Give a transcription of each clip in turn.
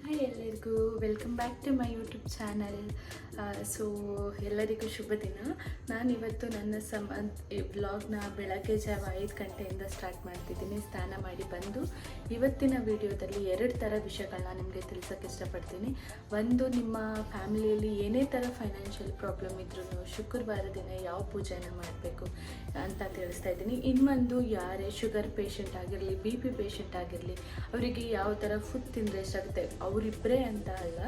Hi ಎಲ್ಲರಿಗೂ welcome back to my YouTube channel. So ಎಲ್ಲರಿಗೂ ಶುಭ ದಿನ. ನಾನಿವತ್ತು ನನ್ನ ವ್ಲಾಗ್ನ ಬೆಳಗ್ಗೆ ಜಾವ 5 ಗಂಟೆಯಿಂದ ಸ್ಟಾರ್ಟ್ ಮಾಡ್ತಿದ್ದೀನಿ. ಸ್ನಾನ ಮಾಡಿ ಬಂದು ಇವತ್ತಿನ ವಿಡಿಯೋದಲ್ಲಿ 2 ಥರ ವಿಷಯಗಳನ್ನ ನಿಮಗೆ ತಿಳಿಸೋಕ್ಕೆ ಇಷ್ಟಪಡ್ತೀನಿ. ಒಂದು, ನಿಮ್ಮ ಫ್ಯಾಮಿಲಿಯಲ್ಲಿ ಏನೇ ಥರ ಫೈನಾನ್ಷಿಯಲ್ ಪ್ರಾಬ್ಲಮ್ ಇದ್ರೂ ಶುಕ್ರವಾರ ದಿನ ಯಾವ ಪೂಜೆನ ಮಾಡಬೇಕು ಅಂತ ತಿಳಿಸ್ತಾ ಇದ್ದೀನಿ. ಇನ್ನೊಂದು, ಯಾರೇ ಶುಗರ್ ಪೇಷಂಟ್ ಆಗಿರಲಿ, BP ಪೇಷಂಟ್ ಆಗಿರಲಿ, ಅವರಿಗೆ ಯಾವ ಥರ ಫುಡ್ ತಿಂದರೆ ಎಷ್ಟಾಗುತ್ತೆ, ಅವರಿಬ್ಬರೇ ಅಂತ ಅಲ್ಲ,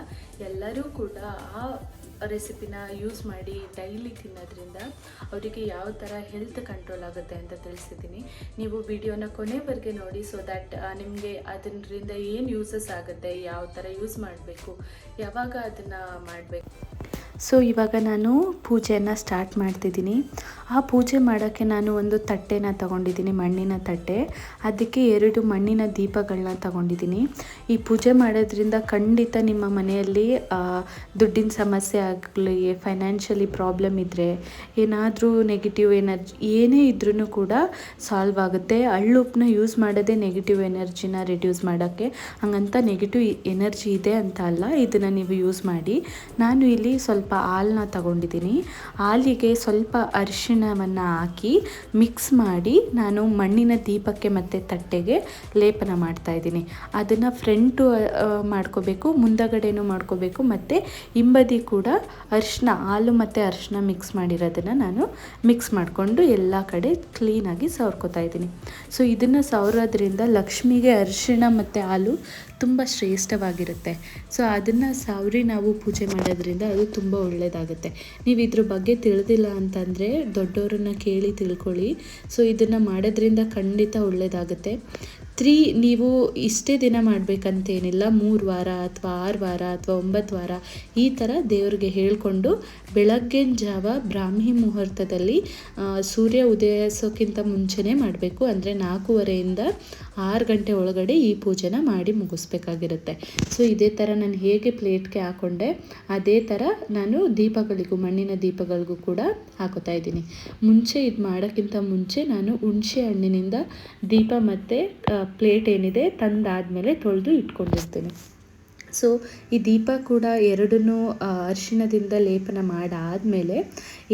ಎಲ್ಲರೂ ಕೂಡ ಆ ರೆಸಿಪಿನ ಯೂಸ್ ಮಾಡಿ ಡೈಲಿ ತಿನ್ನೋದ್ರಿಂದ ಅವರಿಗೆ ಯಾವ ಥರ ಹೆಲ್ತ್ ಕಂಟ್ರೋಲ್ ಆಗುತ್ತೆ ಅಂತ ತಿಳಿಸಿದ್ದೀನಿ. ನೀವು ವಿಡಿಯೋನ ಕೊನೆವರೆಗೆ ನೋಡಿ, ಸೊ ದ್ಯಾಟ್ ನಿಮಗೆ ಅದರಿಂದ ಏನು ಯೂಸಸ್ ಆಗುತ್ತೆ, ಯಾವ ಥರ ಯೂಸ್ ಮಾಡಬೇಕು, ಯಾವಾಗ ಅದನ್ನು ಮಾಡಬೇಕು. ಸೊ ಇವಾಗ ನಾನು ಪೂಜೆಯನ್ನು ಸ್ಟಾರ್ಟ್ ಮಾಡ್ತಿದ್ದೀನಿ. ಆ ಪೂಜೆ ಮಾಡೋಕ್ಕೆ ನಾನು ಒಂದು ತಟ್ಟೆನ ತಗೊಂಡಿದ್ದೀನಿ, ಮಣ್ಣಿನ ತಟ್ಟೆ. ಅದಕ್ಕೆ 2 ಮಣ್ಣಿನ ದೀಪಗಳನ್ನ ತಗೊಂಡಿದ್ದೀನಿ. ಈ ಪೂಜೆ ಮಾಡೋದ್ರಿಂದ ಖಂಡಿತ ನಿಮ್ಮ ಮನೆಯಲ್ಲಿ ದುಡ್ಡಿನ ಸಮಸ್ಯೆ ಆಗಲಿ, ಫೈನಾನ್ಷಿಯಲಿ ಪ್ರಾಬ್ಲಮ್ ಇದ್ದರೆ, ಏನಾದರೂ ನೆಗೆಟಿವ್ ಎನರ್ಜಿ ಏನೇ ಇದ್ರೂ ಕೂಡ ಸಾಲ್ವ್ ಆಗುತ್ತೆ. ಹಳ್ಳುಪ್ಪನ್ನ ಯೂಸ್ ಮಾಡೋದೇ ನೆಗೆಟಿವ್ ಎನರ್ಜಿನ ರಿಡ್ಯೂಸ್ ಮಾಡೋಕ್ಕೆ. ಹಂಗಂತ ನೆಗೆಟಿವ್ ಎನರ್ಜಿ ಇದೆ ಅಂತ ಅಲ್ಲ, ಇದನ್ನು ನೀವು ಯೂಸ್ ಮಾಡಿ. ನಾನು ಇಲ್ಲಿ ಸ್ವಲ್ಪ ಹಾಲನ್ನ ತಗೊಂಡಿದ್ದೀನಿ. ಹಾಲಿಗೆ ಸ್ವಲ್ಪ ಅರಿಶಿಣವನ್ನು ಹಾಕಿ ಮಿಕ್ಸ್ ಮಾಡಿ ನಾನು ಮಣ್ಣಿನ ದೀಪಕ್ಕೆ ಮತ್ತು ತಟ್ಟೆಗೆ ಲೇಪನ ಮಾಡ್ತಾಯಿದ್ದೀನಿ. ಅದನ್ನು ಫ್ರಂಟು ಮಾಡ್ಕೋಬೇಕು, ಮುಂದಗಡೆನೂ ಮಾಡ್ಕೋಬೇಕು, ಮತ್ತು ಹಿಂಬದಿ ಕೂಡ ಹಾಲು ಮತ್ತು ಅರಿಶಿಣ ಮಿಕ್ಸ್ ಮಾಡಿರೋದನ್ನು ನಾನು ಮಿಕ್ಸ್ ಮಾಡಿಕೊಂಡು ಎಲ್ಲ ಕಡೆ ಕ್ಲೀನಾಗಿ ಸವರ್ಕೋತಾ ಇದ್ದೀನಿ. ಸೊ ಇದನ್ನು ಸವರೋದ್ರಿಂದ ಲಕ್ಷ್ಮಿಗೆ ಅರಿಶಿಣ ಮತ್ತು ಹಾಲು ತುಂಬ ಶ್ರೇಷ್ಠವಾಗಿರುತ್ತೆ. ಸೊ ಅದನ್ನು ಸವರಿ ನಾವು ಪೂಜೆ ಮಾಡೋದ್ರಿಂದ ಅದು ತುಂಬ ಒಳ್ಳೆಯದಾಗುತ್ತೆ. ನೀವು ಇದ್ರ ಬಗ್ಗೆ ತಿಳಿದಿಲ್ಲ ಅಂತಂದರೆ ದೊಡ್ಡವರನ್ನ ಕೇಳಿ ತಿಳ್ಕೊಳ್ಳಿ. ಸೊ ಇದನ್ನು ಮಾಡೋದ್ರಿಂದ ಖಂಡಿತ ಒಳ್ಳೆಯದಾಗುತ್ತೆ. ನೀವು ಇಷ್ಟೇ ದಿನ ಮಾಡಬೇಕಂತೇನಿಲ್ಲ. 3 ವಾರ ಅಥವಾ 6 ವಾರ ಅಥವಾ 9 ವಾರ ಈ ಥರ ದೇವರಿಗೆ ಹೇಳಿಕೊಂಡು ಬೆಳಗ್ಗಿನ ಜಾವ ಬ್ರಾಹ್ಮಿ ಮುಹೂರ್ತದಲ್ಲಿ ಸೂರ್ಯ ಉದಯಿಸೋಕ್ಕಿಂತ ಮುಂಚೆನೇ ಮಾಡಬೇಕು. ಅಂದರೆ 4:15 6 ಗಂಟೆ ಒಳಗಡೆ ಈ ಪೂಜೆನ ಮಾಡಿ ಮುಗಿಸ್ಬೇಕಾಗಿರುತ್ತೆ. ಸೊ ಇದೇ ಥರ ನಾನು ಹೇಗೆ ಪ್ಲೇಟ್ಗೆ ಹಾಕ್ಕೊಂಡೆ ಅದೇ ಥರ ನಾನು ದೀಪಗಳಿಗೂ, ಮಣ್ಣಿನ ದೀಪಗಳಿಗೂ ಕೂಡ ಹಾಕೋತಾ ಇದ್ದೀನಿ. ಮುಂಚೆ ಇದು ಮಾಡೋಕ್ಕಿಂತ ಮುಂಚೆ ನಾನು ಹುಣಸೆ ಹಣ್ಣಿನಿಂದ ದೀಪ ಮತ್ತು ಪ್ಲೇಟ್ ಏನಿದೆ ತಂದಾದಮೇಲೆ ತೊಳೆದು ಇಟ್ಕೊಂಡಿರ್ತೀನಿ. ಸೊ ಈ ದೀಪ ಕೂಡ ಎರಡನ್ನೂ ಅರಿಶಿಣದಿಂದ ಲೇಪನ ಮಾಡಾದಮೇಲೆ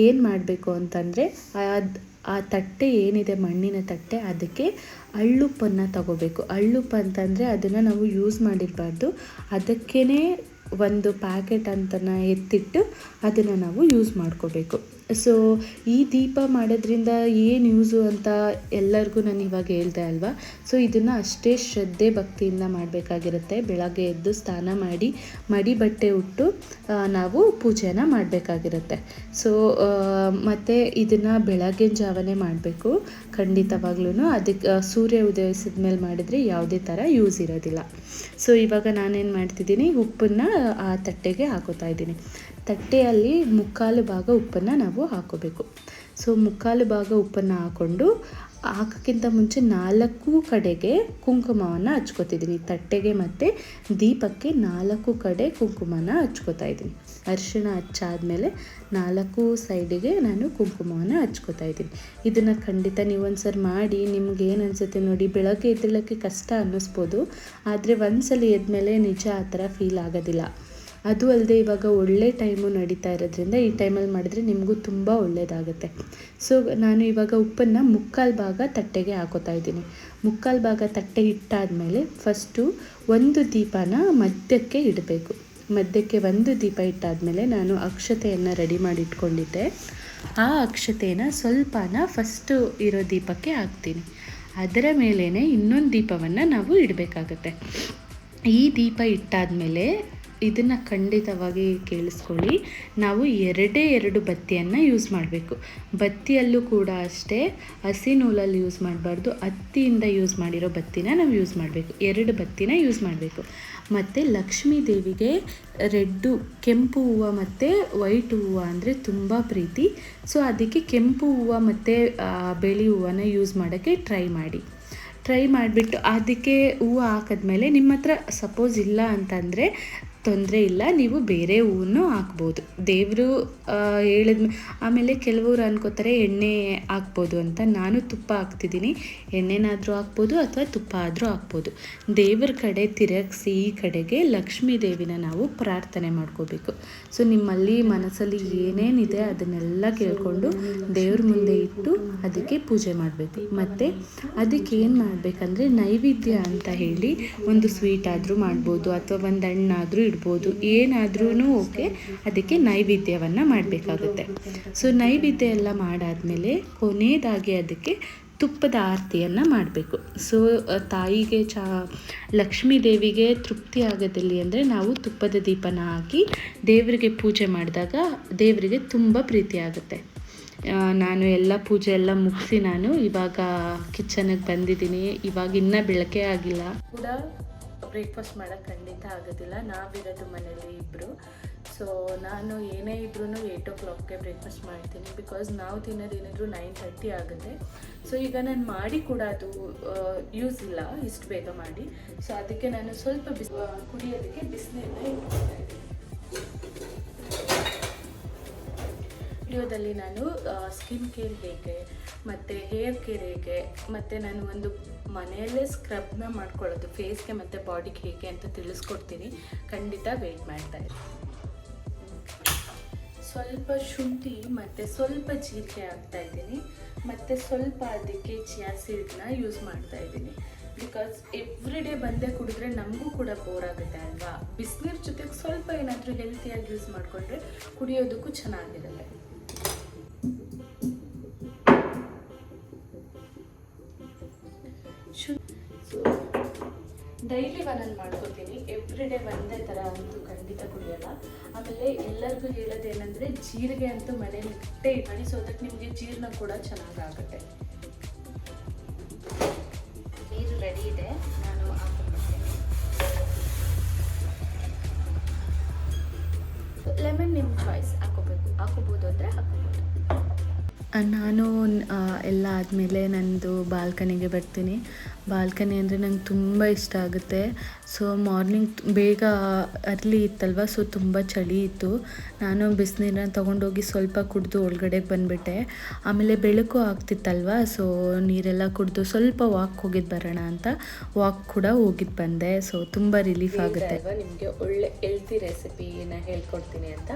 ಏನು ಮಾಡಬೇಕು ಅಂತಂದರೆ ಆ ತಟ್ಟೆ ಏನಿದೆ, ಮಣ್ಣಿನ ತಟ್ಟೆ, ಅದಕ್ಕೆ ಹಳ್ಳುಪ್ಪನ್ನು ತಗೋಬೇಕು. ಹಳ್ಳುಪ್ಪು ಅಂತಂದರೆ ಅದನ್ನು ನಾವು ಯೂಸ್ ಮಾಡಿರಬಾರ್ದು. ಅದಕ್ಕೇ ಒಂದು ಪ್ಯಾಕೆಟ್ ಅಂತನ ಎತ್ತಿಟ್ಟು ಅದನ್ನು ನಾವು ಯೂಸ್ ಮಾಡ್ಕೋಬೇಕು. ಸೊ ಈ ದೀಪ ಮಾಡೋದ್ರಿಂದ ಏನು ಯೂಸು ಅಂತ ಎಲ್ಲರಿಗೂ ನಾನು ಇವಾಗ ಹೇಳ್ದೆ ಅಲ್ವಾ. ಸೊ ಇದನ್ನು ಅಷ್ಟೇ ಶ್ರದ್ಧೆ ಭಕ್ತಿಯಿಂದ ಮಾಡಬೇಕಾಗಿರುತ್ತೆ. ಬೆಳಗ್ಗೆ ಎದ್ದು ಸ್ನಾನ ಮಾಡಿ ಮಡಿ ಬಟ್ಟೆ ಉಟ್ಟು ನಾವು ಪೂಜೆನ ಮಾಡಬೇಕಾಗಿರುತ್ತೆ. ಸೊ ಮತ್ತು ಇದನ್ನು ಬೆಳಗಿನ ಜಾವನೇ ಮಾಡಬೇಕು ಖಂಡಿತವಾಗ್ಲೂ. ಅದಕ್ಕೆ ಸೂರ್ಯ ಉದಯಿಸಿದ ಮೇಲೆ ಮಾಡಿದರೆ ಯಾವುದೇ ಥರ ಯೂಸ್ ಇರೋದಿಲ್ಲ. ಸೊ ಇವಾಗ ನಾನೇನು ಮಾಡ್ತಿದ್ದೀನಿ, ಉಪ್ಪನ್ನು ಆ ತಟ್ಟೆಗೆ ಹಾಕೋತಾ ಇದ್ದೀನಿ. ತಟ್ಟೆಯಲ್ಲಿ 3/4 ಭಾಗ ಉಪ್ಪನ್ನು ನಾವು ಹಾಕೋಬೇಕು. ಸೊ 3/4 ಭಾಗ ಉಪ್ಪನ್ನು ಹಾಕ್ಕೊಂಡು ಹಾಕೋಕ್ಕಿಂತ ಮುಂಚೆ 4 ಕಡೆಗೆ ಕುಂಕುಮವನ್ನು ಹಚ್ಕೋತಿದ್ದೀನಿ. ತಟ್ಟೆಗೆ ಮತ್ತು ದೀಪಕ್ಕೆ 4 ಕಡೆ ಕುಂಕುಮನ ಹಚ್ಕೋತಾ ಇದ್ದೀನಿ. ಅರಿಶಿಣ ಹಚ್ಚಾದಮೇಲೆ 4 ಸೈಡಿಗೆ ನಾನು ಕುಂಕುಮವನ್ನು ಹಚ್ಕೋತಾ ಇದ್ದೀನಿ. ಇದನ್ನು ಖಂಡಿತ ನೀವು ಒಂದ್ಸರಿ ಮಾಡಿ. ನಿಮ್ಗೆ ಏನು ಅನಿಸುತ್ತೆ ನೋಡಿ, ಬೆಳಗ್ಗೆ ಎದ್ದೇಳೋಕ್ಕೆ ಕಷ್ಟ ಅನ್ನಿಸ್ಬೋದು, ಆದರೆ ಒಂದ್ಸಲ ಎದ್ಮೇಲೆ ನಿಜ ಆ ಥರ ಫೀಲ್ ಆಗೋದಿಲ್ಲ. ಅದು ಅಲ್ಲದೆ ಇವಾಗ ಒಳ್ಳೆ ಟೈಮು ನಡೀತಾ ಇರೋದ್ರಿಂದ ಈ ಟೈಮಲ್ಲಿ ಮಾಡಿದ್ರೆ ನಿಮಗೂ ತುಂಬ ಒಳ್ಳೆಯದಾಗುತ್ತೆ. ಸೊ ನಾನು ಇವಾಗ ಉಪ್ಪನ್ನು 3/4 ಭಾಗ ತಟ್ಟೆಗೆ ಹಾಕೋತಾ ಇದ್ದೀನಿ. 3/4 ಭಾಗ ತಟ್ಟೆ ಇಟ್ಟಾದಮೇಲೆ ಫಸ್ಟು ಒಂದು ದೀಪನ ಮಧ್ಯಕ್ಕೆ ಇಡಬೇಕು. ಮಧ್ಯಕ್ಕೆ ಒಂದು ದೀಪ ಇಟ್ಟಾದಮೇಲೆ ನಾನು ಅಕ್ಷತೆಯನ್ನು ರೆಡಿ ಮಾಡಿ ಇಟ್ಕೊಂಡಿದ್ದೆ. ಆ ಅಕ್ಷತೆಯನ್ನು ಸ್ವಲ್ಪನ ಫಸ್ಟು ಇರೋ ದೀಪಕ್ಕೆ ಹಾಕ್ತೀನಿ. ಅದರ ಮೇಲೇ ಇನ್ನೊಂದು ದೀಪವನ್ನು ನಾವು ಇಡಬೇಕಾಗತ್ತೆ. ಈ ದೀಪ ಇಟ್ಟಾದಮೇಲೆ ಇದನ್ನು ಖಂಡಿತವಾಗಿ ಕೇಳಿಸ್ಕೊಳ್ಳಿ, ನಾವು 2 ಬತ್ತಿಯನ್ನು ಯೂಸ್ ಮಾಡಬೇಕು. ಬತ್ತಿಯಲ್ಲೂ ಕೂಡ ಅಷ್ಟೇ ಹಸಿ ನೂಲಲ್ಲಿ ಯೂಸ್ ಮಾಡಬಾರ್ದು, ಹತ್ತಿಯಿಂದ ಯೂಸ್ ಮಾಡಿರೋ ಬತ್ತಿನ ನಾವು ಯೂಸ್ ಮಾಡಬೇಕು. 2 ಬತ್ತಿನ ಯೂಸ್ ಮಾಡಬೇಕು. ಮತ್ತು ಲಕ್ಷ್ಮೀ ದೇವಿಗೆ ಕೆಂಪು ಹೂವು ಮತ್ತು ವೈಟ್ ಹೂವು ಅಂದರೆ ತುಂಬ ಪ್ರೀತಿ. ಸೊ ಅದಕ್ಕೆ ಕೆಂಪು ಹೂವು ಮತ್ತು ಬಿಳಿ ಹೂವನ್ನು ಯೂಸ್ ಮಾಡೋಕ್ಕೆ ಟ್ರೈ ಮಾಡಿಬಿಟ್ಟು ಅದಕ್ಕೆ ಹೂವು ಹಾಕಿದ್ಮೇಲೆ ನಿಮ್ಮ ಹತ್ರ ಸಪೋಸ್ ಇಲ್ಲ ಅಂತಂದರೆ ತೊಂದರೆ ಇಲ್ಲ, ನೀವು ಬೇರೆ ಹೂವನ್ನು ಹಾಕ್ಬೋದು. ದೇವರು ಹೇಳಿದ ಆಮೇಲೆ ಕೆಲವರು ಅನ್ಕೋತಾರೆ ಎಣ್ಣೆ ಹಾಕ್ಬೋದು ಅಂತ. ನಾನು ತುಪ್ಪ ಹಾಕ್ತಿದ್ದೀನಿ. ಎಣ್ಣೆನಾದರೂ ಹಾಕ್ಬೋದು ಅಥವಾ ತುಪ್ಪ ಆದರೂ ಹಾಕ್ಬೋದು. ದೇವ್ರ ಕಡೆ ತಿರುಗಿಸಿ ಈ ಕಡೆಗೆ ಲಕ್ಷ್ಮೀ ದೇವಿನ ನಾವು ಪ್ರಾರ್ಥನೆ ಮಾಡ್ಕೋಬೇಕು. ಸೊ ನಿಮ್ಮಲ್ಲಿ ಮನಸ್ಸಲ್ಲಿ ಏನೇನಿದೆ ಅದನ್ನೆಲ್ಲ ಕೇಳಿಕೊಂಡು ದೇವ್ರ ಮುಂದೆ ಇಟ್ಟು ಅದಕ್ಕೆ ಪೂಜೆ ಮಾಡಬೇಕು. ಮತ್ತು ಅದಕ್ಕೆ ಏನು ಮಾಡಬೇಕಂದ್ರೆ ನೈವೇದ್ಯ ಅಂತ ಹೇಳಿ ಒಂದು ಸ್ವೀಟ್ ಆದರೂ ಮಾಡ್ಬೋದು ಅಥವಾ ಒಂದು ಹಣ್ಣಾದರೂ ಇಡ್ಬೋದು, ಏನಾದ್ರೂ ಓಕೆ. ಅದಕ್ಕೆ ನೈವೇದ್ಯವನ್ನು ಮಾಡಬೇಕಾಗುತ್ತೆ. ಸೊ ನೈವೇದ್ಯ ಎಲ್ಲ ಮಾಡಾದಮೇಲೆ ಕೊನೆಯದಾಗಿ ಅದಕ್ಕೆ ತುಪ್ಪದ ಆರತಿಯನ್ನು ಮಾಡಬೇಕು. ಸೊ ತಾಯಿಗೆ ಲಕ್ಷ್ಮೀ ದೇವಿಗೆ ತೃಪ್ತಿ ಆಗೋದಿಲ್ಲ ಅಂದರೆ ನಾವು ತುಪ್ಪದ ದೀಪನ ಹಾಕಿ ದೇವರಿಗೆ ಪೂಜೆ ಮಾಡಿದಾಗ ದೇವರಿಗೆ ತುಂಬ ಪ್ರೀತಿ ಆಗುತ್ತೆ. ನಾನು ಎಲ್ಲ ಪೂಜೆ ಎಲ್ಲ ಮುಗಿಸಿ ನಾನು ಇವಾಗ ಕಿಚನ್ಗೆ ಬಂದಿದ್ದೀನಿ. ಇವಾಗ ಇನ್ನೂ ಬೆಳಕೆ ಆಗಿಲ್ಲ ಕೂಡ ಬ್ರೇಕ್ಫಾಸ್ಟ್ ಮಾಡೋಕ್ಕೆ ಖಂಡಿತ ಆಗೋದಿಲ್ಲ. ನಾವಿರೋದು ಮನೇಲಿ ಇಬ್ಬರು. ಸೊ ನಾನು ಏನೇ ಇದ್ರೂ 8 o'clockಗೆ ಬ್ರೇಕ್ಫಾಸ್ಟ್ ಮಾಡ್ತೀನಿ. ಬಿಕಾಸ್ ನಾವು ತಿನ್ನೋದೇನಿದ್ರು 9:30 ಆಗುತ್ತೆ. ಸೊ ಈಗ ನಾನು ಮಾಡಿ ಕೂಡ ಅದು ಯೂಸ್ ಇಲ್ಲ ಇಷ್ಟು ಬೇಗ ಮಾಡಿ. ಸೊ ಅದಕ್ಕೆ ನಾನು ಸ್ವಲ್ಪ ಕುಡಿಯೋದಕ್ಕೆ ಬಿಸಿನೀರನ್ನ ಇಟ್ಕೊಳ್ತಾ ಇದ್ದೀನಿ. ವಿಡಿಯೋದಲ್ಲಿ ನಾನು ಸ್ಕಿನ್ ಕೇರ್ ಹೇಗೆ ಮತ್ತು ಹೇರ್ ಕೇರ್ ಹೇಗೆ ಮತ್ತು ನಾನು ಒಂದು ಮನೆಯಲ್ಲೇ ಸ್ಕ್ರಬ್ನ ಮಾಡ್ಕೊಳ್ಳೋದು ಫೇಸ್ಗೆ ಮತ್ತು ಬಾಡಿಗೆ ಹೇಗೆ ಅಂತ ತಿಳಿಸ್ಕೊಡ್ತೀನಿ. ಖಂಡಿತ ವೆಯ್ಟ್ ಮಾಡ್ತಾಯಿದ್ದೀನಿ. ಸ್ವಲ್ಪ ಶುಂಠಿ ಮತ್ತು ಸ್ವಲ್ಪ ಜೀರಿಗೆ ಹಾಕ್ತಾಯಿದ್ದೀನಿ ಮತ್ತು ಸ್ವಲ್ಪ ಅದಕ್ಕೆ ಚಿಯಾ ಸೀಡ್ನ ಯೂಸ್ ಮಾಡ್ತಾಯಿದ್ದೀನಿ. ಬಿಕಾಸ್ ಎವ್ರಿ ಡೇ ಬಂದೇ ಕುಡಿದ್ರೆ ನಮಗೂ ಕೂಡ ಬೋರ್ ಆಗುತ್ತೆ ಅಲ್ವಾ. ಬಿಸಿನೀರು ಜೊತೆಗೆ ಸ್ವಲ್ಪ ಏನಾದರೂ ಹೆಲ್ತಿಯಾಗಿ ಯೂಸ್ ಮಾಡಿಕೊಂಡ್ರೆ ಕುಡಿಯೋದಕ್ಕೂ ಚೆನ್ನಾಗಿರುತ್ತೆ. ಸೊ ಡೈಲಿ ಒಂದೊಂದು ಮಾಡ್ಕೋತೀನಿ. ಎವ್ರಿ ಡೇ ಒಂದೇ ಥರ ಅಂತೂ ಖಂಡಿತ ಕುಡಿಯೋಲ್ಲ. ಆಮೇಲೆ ಎಲ್ಲರಿಗೂ ಹೇಳೋದೇನೆಂದರೆ ಜೀರಿಗೆ ಅಂತೂ ಮನೇಲಿ ಇಟ್ಟೇ ಮಾಡಿ. ಸೊ ಅದಕ್ಕೆ ನಿಮಗೆ ಜೀರ್ಣ ಕೂಡ ಚೆನ್ನಾಗಾಗುತ್ತೆ. ನೀರು ರೆಡಿ ಇದೆ, ನಾನು ಹಾಕೊಂಡ್ಬಿಡ್ತೀನಿ. ಲೆಮನ್ ನಿಮ್ಮ ಚಾಯ್ಸ್, ಹಾಕೋಬೋದು ಅಂದರೆ ಹಾಕೋಬೋದು. ನಾನು ಎಲ್ಲ ಆದಮೇಲೆ ನನ್ನದು ಬಾಲ್ಕನಿಗೆ ಬರ್ತೀನಿ. ಬಾಲ್ಕನಿ ಅಂದರೆ ನಂಗೆ ತುಂಬ ಇಷ್ಟ ಆಗುತ್ತೆ. ಸೊ ಮಾರ್ನಿಂಗ್ ಬೇಗ ಅರ್ಲಿ ಇತ್ತಲ್ವ, ಸೊ ತುಂಬ ಚಳಿ ಇತ್ತು. ನಾನು ಬಿಸಿನೀರನ್ನ ತೊಗೊಂಡೋಗಿ ಸ್ವಲ್ಪ ಕುಡಿದು ಒಳಗಡೆಗೆ ಬಂದುಬಿಟ್ಟೆ. ಆಮೇಲೆ ಬೆಳಕು ಆಗ್ತಿತ್ತಲ್ವ, ಸೊ ನೀರೆಲ್ಲ ಕುಡಿದು ಸ್ವಲ್ಪ ವಾಕ್ ಹೋಗಿದ್ದು ಬರೋಣ ಅಂತ ವಾಕ್ ಕೂಡ ಹೋಗಿದ್ದು ಬಂದೆ. ಸೊ ತುಂಬ ರಿಲೀಫ್ ಆಗುತ್ತೆ. ನಿಮಗೆ ಒಳ್ಳೆ ಹೆಲ್ತಿ ರೆಸಿಪಿನ ಹೇಳ್ಕೊಡ್ತೀನಿ ಅಂತ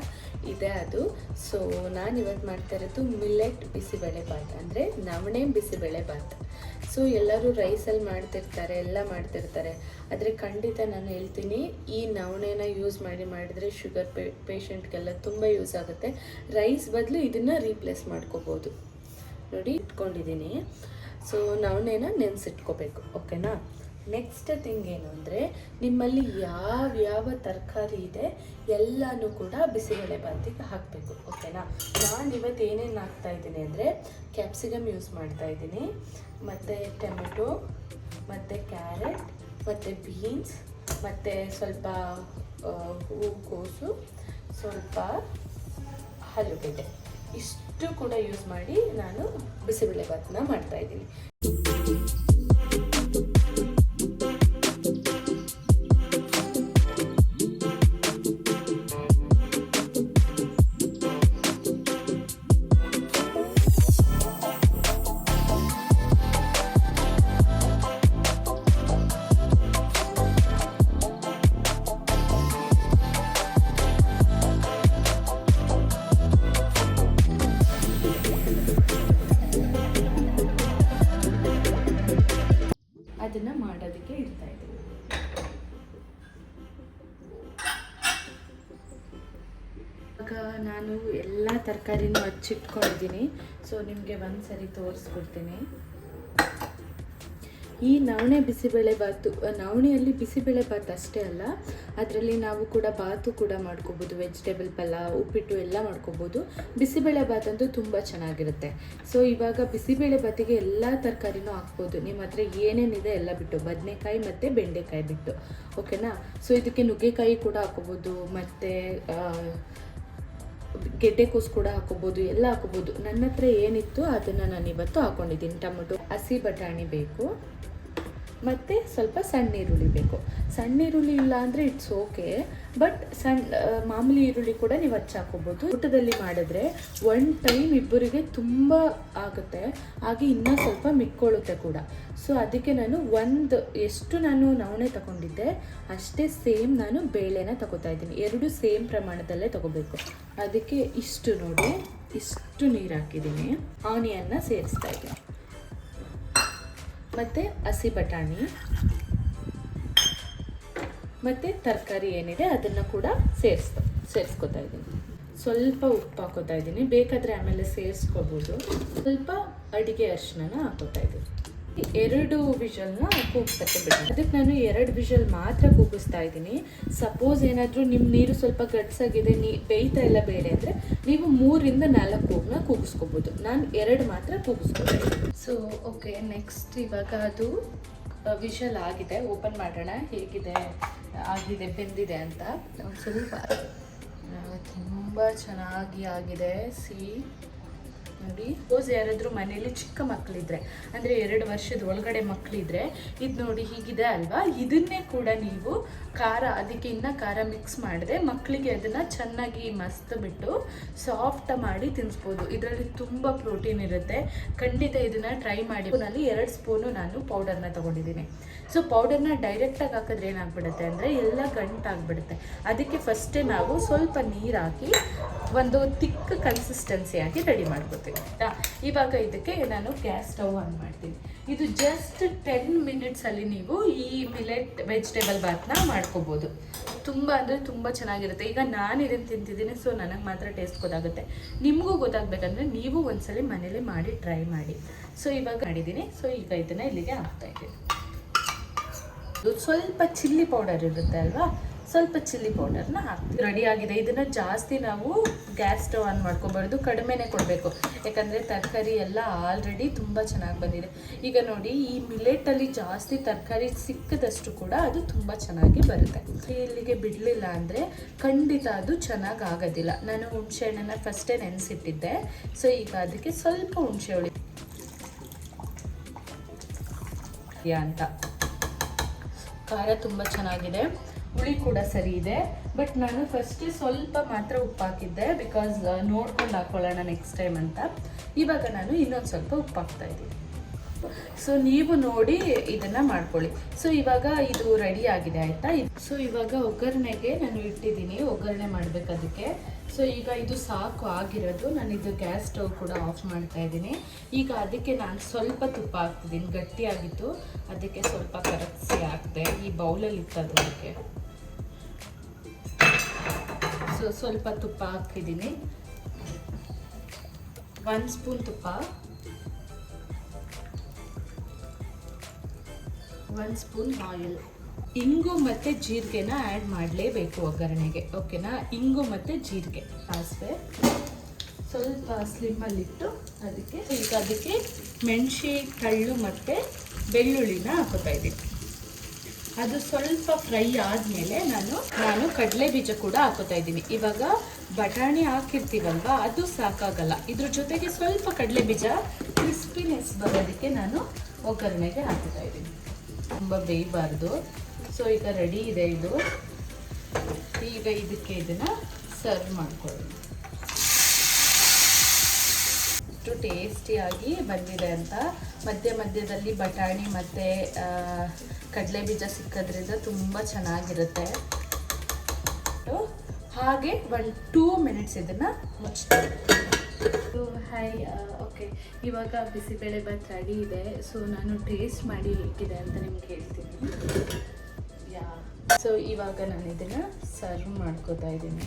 ಇದೆ ಅದು. ಸೊ ನಾನು ಇವತ್ತು ಮಾಡ್ತಾ ಇರೋದು ಮಿಲ್ಲೆಟ್ ಬಿಸಿಬೇಳೆ ಬಾತ್, ಅಂದರೆ ನವಣೆ ಬಿಸಿಬೇಳೆ ಬಾತ್. ಸೊ ಎಲ್ಲರೂ ರೈಸಲ್ಲಿ ಮಾಡ್ತಿರ್ತಾರೆ, ಎಲ್ಲ ಮಾಡ್ತಿರ್ತಾರೆ. ಆದರೆ ಖಂಡಿತ ನಾನು ಹೇಳ್ತೀನಿ, ಈ ನವಣೆನ ಯೂಸ್ ಮಾಡಿದರೆ ಶುಗರ್ ಪೇಷಂಟ್ಗೆಲ್ಲ ತುಂಬ ಯೂಸ್ ಆಗುತ್ತೆ. ರೈಸ್ ಬದಲು ಇದನ್ನು ರೀಪ್ಲೇಸ್ ಮಾಡ್ಕೋಬೋದು. ನೋಡಿ ಇಟ್ಕೊಂಡಿದ್ದೀನಿ. ಸೊ ನವಣೆನ ನೆನೆಸಿಟ್ಕೋಬೇಕು, ಓಕೆನಾ. ನೆಕ್ಸ್ಟ್ ಥಿಂಗ್ ಏನು ಅಂದರೆ, ನಿಮ್ಮಲ್ಲಿ ಯಾವ ತರಕಾರಿ ಇದೆ ಎಲ್ಲನೂ ಕೂಡ ಬಿಸಿಬೇಳೆ ಬಾತಿಗೆ ಹಾಕಬೇಕು, ಓಕೆನಾ. ನಾನು ಇವತ್ತು ಏನೇನು ಹಾಕ್ತಾಯಿದ್ದೀನಿ ಅಂದರೆ, ಕ್ಯಾಪ್ಸಿಕಮ್ ಯೂಸ್ ಮಾಡ್ತಾಯಿದ್ದೀನಿ, ಮತ್ತು ಟೊಮೆಟೊ, ಮತ್ತು ಕ್ಯಾರೆಟ್, ಮತ್ತು ಬೀನ್ಸ್, ಮತ್ತು ಸ್ವಲ್ಪ ಹೂಕೋಸು, ಸ್ವಲ್ಪ ಆಲೂಗಡ್ಡೆ, ಇಷ್ಟು ಕೂಡ ಯೂಸ್ ಮಾಡಿ ನಾನು ಬಿಸಿಬೇಳೆ ಬಾತನ್ನ ಮಾಡ್ತಾಯಿದ್ದೀನಿ. ಅದನ್ನು ಮಾಡೋದಕ್ಕೆ ಇಡ್ತಾ ಇದ್ದೀನಿ. ಇವಾಗ ನಾನು ಎಲ್ಲ ತರಕಾರಿನೂ ಹಚ್ಚಿಟ್ಕೊಂಡಿದ್ದೀನಿ. ಸೊ ನಿಮಗೆ ಒಂದು ಸರಿ ತೋರಿಸ್ಬಿಡ್ತೀನಿ. ಈ ನವಣೆ ಬಿಸಿಬೇಳೆ ಬಾತು, ನವಣೆಯಲ್ಲಿ ಬಿಸಿಬೇಳೆ ಬಾತ್ ಅಷ್ಟೇ ಅಲ್ಲ, ಅದರಲ್ಲಿ ನಾವು ಕೂಡ ಬಾತು ಕೂಡ ಮಾಡ್ಕೋಬೋದು. ವೆಜಿಟೇಬಲ್ ಪಲಾವ್, ಉಪ್ಪಿಟ್ಟು ಎಲ್ಲ ಮಾಡ್ಕೋಬೋದು. ಬಿಸಿಬೇಳೆ ಬಾತ್ ಅಂತೂ ತುಂಬ ಚೆನ್ನಾಗಿರುತ್ತೆ. ಸೊ ಇವಾಗ ಬಿಸಿಬೇಳೆ ಬಾತಿಗೆ ಎಲ್ಲ ತರಕಾರಿನೂ ಹಾಕ್ಬೋದು. ನಿಮ್ಮ ಹತ್ರ ಏನೇನಿದೆ ಎಲ್ಲ ಬಿಟ್ಟು, ಬದನೆಕಾಯಿ ಮತ್ತು ಬೆಂಡೆಕಾಯಿ ಬಿಟ್ಟು, ಓಕೆನಾ. ಸೊ ಇದಕ್ಕೆ ನುಗ್ಗೆಕಾಯಿ ಕೂಡ ಹಾಕೋಬೋದು, ಮತ್ತು ಗೆಡ್ಡೆಕೋಸು ಕೂಡ ಹಾಕೋಬೋದು, ಎಲ್ಲ ಹಾಕೋಬೋದು. ನನ್ನ ಹತ್ರ ಏನಿತ್ತು ಅದನ್ನು ನಾನು ಇವತ್ತು ಹಾಕ್ಕೊಂಡಿದ್ದೀನಿ. ಟೊಮೊಟೊ, ಹಸಿ ಬಟಾಣಿ ಬೇಕು, ಮತ್ತು ಸ್ವಲ್ಪ ಸಣ್ಣ ಈರುಳ್ಳಿ ಬೇಕು. ಸಣ್ಣ ಈರುಳ್ಳಿ ಇಲ್ಲ ಅಂದರೆ ಇಟ್ಸ್ ಓಕೆ, ಬಟ್ ಮಾಮೂಲಿ ಈರುಳ್ಳಿ ಕೂಡ ನೀವು ಹಚ್ಚಾಕೋಬೋದು. ಊಟದಲ್ಲಿ ಮಾಡಿದ್ರೆ ಒನ್ ಟೈಮ್ ಇಬ್ಬರಿಗೆ ತುಂಬ ಆಗುತ್ತೆ, ಹಾಗೆ ಇನ್ನೂ ಸ್ವಲ್ಪ ಮಿಕ್ಕೊಳ್ಳುತ್ತೆ ಕೂಡ. ಸೊ ಅದಕ್ಕೆ ನಾನು ಎಷ್ಟು ನಾನು ನವಣೆ ತಗೊಂಡಿದ್ದೆ ಅಷ್ಟೇ ಸೇಮ್ ನಾನು ಬೇಳೆನ ತಗೋತಾ ಇದ್ದೀನಿ. ಎರಡು ಸೇಮ್ ಪ್ರಮಾಣದಲ್ಲೇ ತಗೋಬೇಕು. ಅದಕ್ಕೆ ಇಷ್ಟು ನೋಡಿ, ಇಷ್ಟು ನೀರು ಹಾಕಿದ್ದೀನಿ. ಆನಿಯನ್ನ ಸೇರಿಸ್ತಾ ಇದ್ದೀನಿ, ಮತ್ತು ಹಸಿ ಬಟಾಣಿ ಮತ್ತು ತರಕಾರಿ ಏನಿದೆ ಅದನ್ನು ಕೂಡ ಸೇರಿಸ್ಕೊತಾ ಇದ್ದೀನಿ. ಸ್ವಲ್ಪ ಉಪ್ಪು ಹಾಕೋತಾ ಇದ್ದೀನಿ, ಬೇಕಾದರೆ ಆಮೇಲೆ ಸೇರಿಸ್ಕೋಬೋದು. ಸ್ವಲ್ಪ ಅಡಿಗೆ ಅರಿಶಿನ ಹಾಕೋತಾ ಇದ್ದೀನಿ. 2 ವಿಷಲ್ನ ಕೂಗಿಸಕ್ಕೆ ಬಿಡಿ. ಅದಕ್ಕೆ ನಾನು 2 ವಿಷಲ್ ಮಾತ್ರ ಕೂಗಿಸ್ತಾ ಇದ್ದೀನಿ. ಸಪೋಸ್ ಏನಾದರೂ ನಿಮ್ಮ ನೀರು ಸ್ವಲ್ಪ ಗಟ್ಸಾಗಿದೆ, ಬೇಯ್ತಾ ಇಲ್ಲ ಬೇರೆ ಅಂದರೆ ನೀವು 3ರಿಂದ 4 ಕೂಗನ್ನ ಕೂಗಿಸ್ಕೋಬೋದು. ನಾನು 2 ಮಾತ್ರ ಕೂಗಿಸ್ಕೊತಾ ಇದ್ದೀನಿ. ಸೊ ಓಕೆ, ನೆಕ್ಸ್ಟ್ ಇವಾಗ ಅದು ವಿಷಲ್ ಆಗಿದೆ. ಓಪನ್ ಮಾಡೋಣ ಹೇಗಿದೆ, ಆಗಿದೆ, ಬೆಂದಿದೆ ಅಂತ. ಒಂದು ಸ್ವಲ್ಪ ತುಂಬ ಚೆನ್ನಾಗಿ ಆಗಿದೆ. ನೋಡಿ, ಸಪೋಸ್ ಯಾರಾದರೂ ಮನೇಲಿ ಚಿಕ್ಕ ಮಕ್ಕಳಿದ್ರೆ, ಅಂದರೆ 2 ವರ್ಷದ ಒಳಗಡೆ ಮಕ್ಕಳಿದ್ರೆ, ಇದು ನೋಡಿ ಹೀಗಿದೆ ಅಲ್ವಾ, ಇದನ್ನೇ ಕೂಡ ನೀವು ಅದಕ್ಕೆ ಇನ್ನೂ ಖಾರ ಮಿಕ್ಸ್ ಮಾಡಿದೆ ಮಕ್ಕಳಿಗೆ ಅದನ್ನು ಚೆನ್ನಾಗಿ ಮಸ್ತ್ ಬಿಟ್ಟು ಸಾಫ್ಟ್ ಮಾಡಿ ತಿನ್ನಿಸ್ಬೋದು. ಇದರಲ್ಲಿ ತುಂಬ ಪ್ರೋಟೀನ್ ಇರುತ್ತೆ. ಖಂಡಿತ ಇದನ್ನು ಟ್ರೈ ಮಾಡಿ. ನಲ್ಲಿ 2 ಸ್ಪೂನು ನಾನು ಪೌಡರ್ನ ತೊಗೊಂಡಿದ್ದೀನಿ. ಸೊ ಪೌಡರ್ನ ಡೈರೆಕ್ಟಾಗಿ ಹಾಕಿದ್ರೆ ಏನಾಗ್ಬಿಡುತ್ತೆ ಅಂದರೆ ಎಲ್ಲ ಗಂಟಾಗ್ಬಿಡುತ್ತೆ. ಅದಕ್ಕೆ ಫಸ್ಟೇ ನಾವು ಸ್ವಲ್ಪ ನೀರು ಹಾಕಿ ಒಂದು ತಿಕ್ ಕನ್ಸಿಸ್ಟೆನ್ಸಿಯಾಗಿ ರೆಡಿ ಮಾಡ್ಕೊತೀವಿ. ಇವಾಗ ಇದಕ್ಕೆ ನಾನು ಗ್ಯಾಸ್ ಸ್ಟವ್ ಆನ್ ಮಾಡ್ತೀನಿ. ಇದು ಜಸ್ಟ್ 10 ಮಿನಿಟ್ಸಲ್ಲಿ ನೀವು ಈ ಮಿಲೆಟ್ ವೆಜಿಟೇಬಲ್ ಬಾತ್ನ ಮಾಡ್ಕೋಬೋದು. ತುಂಬ ಅಂದರೆ ತುಂಬ ಚೆನ್ನಾಗಿರುತ್ತೆ. ಈಗ ನಾನು ಇದನ್ನು ತಿಂತಿದ್ದೀನಿ, ಸೊ ನನಗೆ ಮಾತ್ರ ಟೇಸ್ಟ್ ಗೊತ್ತಾಗುತ್ತೆ. ನಿಮಗೂ ಗೊತ್ತಾಗಬೇಕಂದ್ರೆ ನೀವು ಒಂದ್ಸಲಿ ಮನೇಲಿ ಮಾಡಿ ಟ್ರೈ ಮಾಡಿ. ಸೊ ಇವಾಗ ಮಾಡಿದ್ದೀನಿ. ಸೊ ಈಗ ಇದನ್ನು ಇಲ್ಲಿಗೆ ಹಾಕ್ತಾಯಿದ್ದೀನಿ. ಸ್ವಲ್ಪ ಚಿಲ್ಲಿ ಪೌಡರ್ ಇರುತ್ತೆ ಅಲ್ವಾ, ಸ್ವಲ್ಪ ಚಿಲ್ಲಿ ಪೌಡರ್ನ ಹಾಕ್ತೀವಿ. ರೆಡಿ ಆಗಿದೆ. ಇದನ್ನು ಜಾಸ್ತಿ ನಾವು ಗ್ಯಾಸ್ ಸ್ಟವ್ ಆನ್ ಮಾಡ್ಕೊಬಾರ್ದು, ಕಡಿಮೆನೇ ಕೊಡಬೇಕು. ಯಾಕಂದರೆ ತರಕಾರಿ ಎಲ್ಲ ಆಲ್ರೆಡಿ ತುಂಬ ಚೆನ್ನಾಗಿ ಬಂದಿದೆ. ಈಗ ನೋಡಿ, ಈ ಮಿಲೆಟಲ್ಲಿ ಜಾಸ್ತಿ ತರಕಾರಿ ಸಿಕ್ಕದಷ್ಟು ಕೂಡ ಅದು ತುಂಬ ಚೆನ್ನಾಗಿ ಬರುತ್ತೆ. ಇಲ್ಲಿಗೆ ಬಿಡಲಿಲ್ಲ ಅಂದರೆ ಖಂಡಿತ ಅದು ಚೆನ್ನಾಗಿ ಆಗೋದಿಲ್ಲ. ನಾನು ಹುಣಸೆ ಹಣ್ಣನ್ನು ಫಸ್ಟೇ ನೆನೆಸಿಟ್ಟಿದ್ದೆ. ಸೊ ಈಗ ಅದಕ್ಕೆ ಸ್ವಲ್ಪ ಹುಣಸೆ ಹುಳಿ ಅಂತ. ಖಾರ ತುಂಬ ಚೆನ್ನಾಗಿದೆ, ಹುಳಿ ಕೂಡ ಸರಿ ಇದೆ. ಬಟ್ ನಾನು ಫಸ್ಟೇ ಸ್ವಲ್ಪ ಮಾತ್ರ ಉಪ್ಪು ಹಾಕಿದ್ದೆ, ಬಿಕಾಸ್ ನೋಡ್ಕೊಂಡು ಹಾಕೊಳ್ಳೋಣ ನೆಕ್ಸ್ಟ್ ಟೈಮ್ ಅಂತ. ಇವಾಗ ನಾನು ಇನ್ನೊಂದು ಸ್ವಲ್ಪ ಉಪ್ಪು ಹಾಕ್ತಾ ಇದ್ದೀನಿ. ಸೊ ನೀವು ನೋಡಿ ಇದನ್ನು ಮಾಡ್ಕೊಳ್ಳಿ. ಸೊ ಇವಾಗ ಇದು ರೆಡಿ ಆಗಿದೆ ಆಯಿತಾ. ಸೊ ಇವಾಗ ಒಗ್ಗರಣೆಗೆ ನಾನು ಇಟ್ಟಿದ್ದೀನಿ, ಒಗ್ಗರಣೆ ಮಾಡಬೇಕು ಅದಕ್ಕೆ. ಸೊ ಈಗ ಇದು ಸಾಕು ಆಗಿರೋದು. ನಾನು ಇದು ಗ್ಯಾಸ್ ಸ್ಟವ್ ಕೂಡ ಆಫ್ ಮಾಡ್ತಾ ಇದ್ದೀನಿ. ಈಗ ಅದಕ್ಕೆ ನಾನು ಸ್ವಲ್ಪ ತುಪ್ಪ ಹಾಕ್ತಿದ್ದೀನಿ. ಗಟ್ಟಿಯಾಗಿತ್ತು, ಅದಕ್ಕೆ ಸ್ವಲ್ಪ ಕರಗಿಸಿ ಹಾಕ್ತೆ. ಈ ಬೌಲಲ್ಲಿ ಇತ್ತದು, ಅದಕ್ಕೆ ಸೊ ಸ್ವಲ್ಪ ತುಪ್ಪ ಹಾಕಿದ್ದೀನಿ. 1 ಸ್ಪೂನ್ ತುಪ್ಪ, 1 ಸ್ಪೂನ್ ಆಯಿಲ್. ಇಂಗು ಮತ್ತು ಜೀರಿಗೆನ ಆ್ಯಡ್ ಮಾಡಲೇಬೇಕು ಒಗ್ಗರಣೆಗೆ, ಓಕೆನಾ. ಇಂಗು ಮತ್ತು ಜೀರಿಗೆ, ಸಾಸಿವೆ ಸ್ವಲ್ಪ ಸ್ಲಿಮ್ಮಲ್ಲಿಟ್ಟು ಅದಕ್ಕೆ ಮೆಣಸಿ ಕಳ್ಳು ಮತ್ತು ಬೆಳ್ಳುಳ್ಳಿನ ಹಾಕೋತಾ ಇದ್ದೀನಿ. ಅದು ಸ್ವಲ್ಪ ಫ್ರೈ ಆದಮೇಲೆ ನಾನು ಕಡಲೆ ಬೀಜ ಕೂಡ ಹಾಕೋತಾ ಇದ್ದೀನಿ. ಇವಾಗ ಬಟಾಣಿ ಹಾಕಿರ್ತೀವಲ್ವ, ಅದು ಸಾಕಾಗಲ್ಲ. ಇದ್ರ ಜೊತೆಗೆ ಸ್ವಲ್ಪ ಕಡಲೆ ಬೀಜ ಕ್ರಿಸ್ಪಿನೆಸ್ ಬರೋದಕ್ಕೆ ನಾನು ಒಗ್ಗರಣೆಗೆ ಹಾಕೋತಾ ಇದ್ದೀನಿ. ತುಂಬ ಬೇಯಬಾರ್ದು. ಸೊ ಈಗ ರೆಡಿ ಇದೆ ಇದು. ಈಗ ಇದಕ್ಕೆ ಇದನ್ನು ಸರ್ವ್ ಮಾಡ್ಕೊಳ್ಳಿ. ಎಷ್ಟು ಟೇಸ್ಟಿಯಾಗಿ ಬಂದಿದೆ ಅಂತ. ಮಧ್ಯದಲ್ಲಿ ಬಟಾಣಿ ಮತ್ತು ಕಡಲೆ ಬೀಜ ಸಿಕ್ಕೋದ್ರಿಂದ ತುಂಬ ಚೆನ್ನಾಗಿರುತ್ತೆ. ಹಾಗೆ 2 ಮಿನಿಟ್ಸ್ ಇದನ್ನು ಮುಚ್ತೀನಿ. ಹಾಯ್, ಓಕೆ, ಇವಾಗ ಬಿಸಿಬೇಳೆ ಬಾತ್ ರೆಡಿ ಇದೆ. ಸೊ ನಾನು ಟೇಸ್ಟ್ ಮಾಡಿ ಹೇಗಿದೆ ಅಂತ ನಿಮ್ಗೆ ಹೇಳ್ತೀನಿ. ಸೊ ಇವಾಗ ನಾನು ಇದನ್ನು ಸರ್ವ್ ಮಾಡ್ಕೋತಾ ಇದ್ದೀನಿ.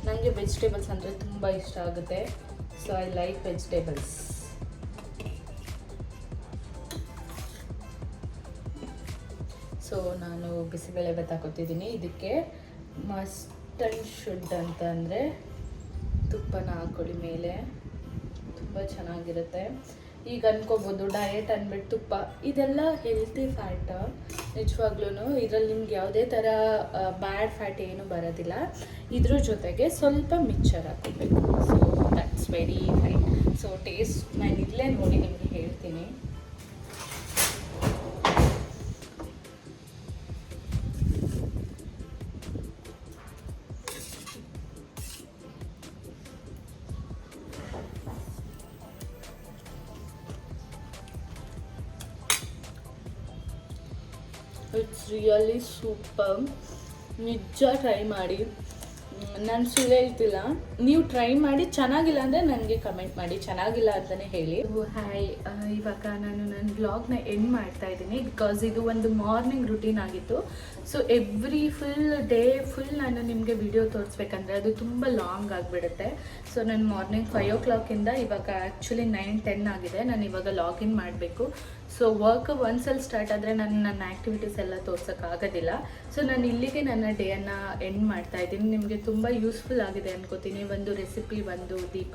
ನನಗೆ ವೆಜಿಟೇಬಲ್ಸ್ ಅಂದರೆ ತುಂಬ ಇಷ್ಟ ಆಗುತ್ತೆ. So I like vegetables. So ನಾನು ಬಿಸಿಬೇಳೆ ಬಾತ್ ಹಾಕೋತಿದ್ದೀನಿ. ಇದಕ್ಕೆ ಮಸ್ಟ್ ಆ್ಯಂಡ್ ಶುಡ್ ಅಂತ ಅಂದರೆ ತುಪ್ಪನ ಹಾಕೊಳ್ಳಿ ಮೇಲೆ, ತುಂಬ ಚೆನ್ನಾಗಿರುತ್ತೆ. ಈಗ ಅನ್ಕೋಬೋದು ಡಯಟ್ ಅಂದ್ಬಿಟ್ಟು ತುಪ್ಪ, ಇದೆಲ್ಲ ಹೆಲ್ತಿ ಫ್ಯಾಟ್. ನಿಜವಾಗ್ಲೂ ಇದರಲ್ಲಿ ನಿಮ್ಗೆ ಯಾವುದೇ ಥರ ಬ್ಯಾಡ್ ಫ್ಯಾಟ್ ಏನೂ ಬರೋದಿಲ್ಲ. ಇದ್ರ ಜೊತೆಗೆ ಸ್ವಲ್ಪ ಮಿಕ್ಚರ್ ಹಾಕೋಬೇಕು. So that's very fine. So taste ನಾನು ಇಲ್ಲೇ ನೋಡಿ ನಿಮಗೆ ಹೇಳ್ತೀನಿ. Really super. ನಿಜ ಟ್ರೈ ಮಾಡಿ, ನಾನು ಸುಳ್ಳು ಹೇಳ್ತಿಲ್ಲ. ನೀವು ಟ್ರೈ ಮಾಡಿ, ಚೆನ್ನಾಗಿಲ್ಲ ಅಂದರೆ ನನಗೆ ಕಮೆಂಟ್ ಮಾಡಿ, ಚೆನ್ನಾಗಿಲ್ಲ ಅಂತಲೇ ಹೇಳಿ. ಹಾಯ್, ಇವಾಗ ನಾನು ನನ್ನ ಬ್ಲಾಗ್ನ ಎಂಡ್ ಮಾಡ್ತಾ ಇದ್ದೀನಿ ಬಿಕಾಸ್ ಇದು ಒಂದು ಮಾರ್ನಿಂಗ್ ರುಟೀನ್ ಆಗಿತ್ತು. ಸೊ ಎವ್ರಿ ಫುಲ್ ನಾನು ನಿಮಗೆ ವಿಡಿಯೋ ತೋರಿಸ್ಬೇಕಂದ್ರೆ ಅದು ತುಂಬ ಲಾಂಗ್ ಆಗಿಬಿಡುತ್ತೆ. ಸೊ ನಾನು ಮಾರ್ನಿಂಗ್ 5 o'clock ಇವಾಗ ಆ್ಯಕ್ಚುಲಿ 9-10 ಆಗಿದೆ. ನಾನು ಇವಾಗ ಲಾಗಿನ್ ಮಾಡಬೇಕು. ಸೊ ವರ್ಕ್ ಒಂದ್ಸಲ ಸ್ಟಾರ್ಟ್ ಆದರೆ ನಾನು ನನ್ನ ಆ್ಯಕ್ಟಿವಿಟೀಸ್ ಎಲ್ಲ ತೋರ್ಸೋಕ್ಕಾಗೋದಿಲ್ಲ. ಸೊ ನಾನು ಇಲ್ಲಿಗೆ ನನ್ನ ಡೇಯನ್ನು ಎಂಡ್ ಮಾಡ್ತಾ ಇದ್ದೀನಿ. ನಿಮಗೆ ತುಂಬ ಯೂಸ್ಫುಲ್ ಆಗಿದೆ ಅನ್ಕೋತೀನಿ. ಒಂದು ರೆಸಿಪಿ, ಒಂದು ದೀಪ.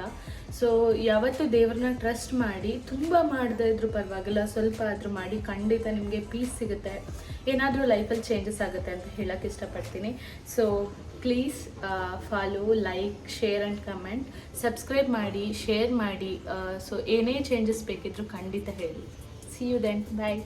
ಸೊ ಯಾವತ್ತೂ ದೇವ್ರನ್ನ ಟ್ರಸ್ಟ್ ಮಾಡಿ, ತುಂಬ ಮಾಡದೇ ಇದ್ರೂ ಪರವಾಗಿಲ್ಲ, ಸ್ವಲ್ಪ ಆದರೂ ಮಾಡಿ, ಖಂಡಿತ ನಿಮಗೆ ಪೀಸ್ ಸಿಗುತ್ತೆ, ಏನಾದರೂ ಲೈಫಲ್ಲಿ ಚೇಂಜಸ್ ಆಗುತ್ತೆ ಅಂತ ಹೇಳೋಕ್ಕೆ ಇಷ್ಟಪಡ್ತೀನಿ. So please follow, like, share and comment, subscribe ಮಾಡಿ, ಶೇರ್ ಮಾಡಿ. ಸೊ ಏನೇ ಚೇಂಜಸ್ ಬೇಕಿದ್ರೂ ಖಂಡಿತ ಹೇಳಿ. See you then. Bye.